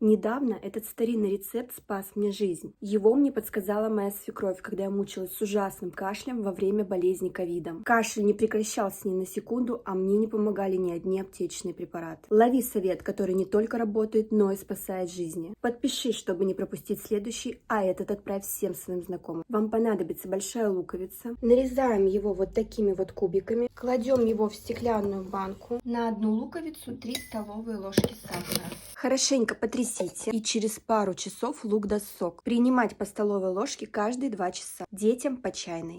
Недавно этот старинный рецепт спас мне жизнь. Его мне подсказала моя свекровь, когда я мучилась с ужасным кашлем во время болезни ковидом. Кашель не прекращался ни на секунду, а мне не помогали ни одни аптечные препараты. Лови совет, который не только работает, но и спасает жизни. Подпишись, чтобы не пропустить следующий, а этот отправь всем своим знакомым. Вам понадобится большая луковица. Нарезаем его вот такими вот кубиками. Кладем его в стеклянную банку. На одну луковицу 3 столовые ложки сахара. Хорошенько потрясите, и через пару часов лук даст сок. Принимать по столовой ложке каждые 2 часа. Детям по чайной.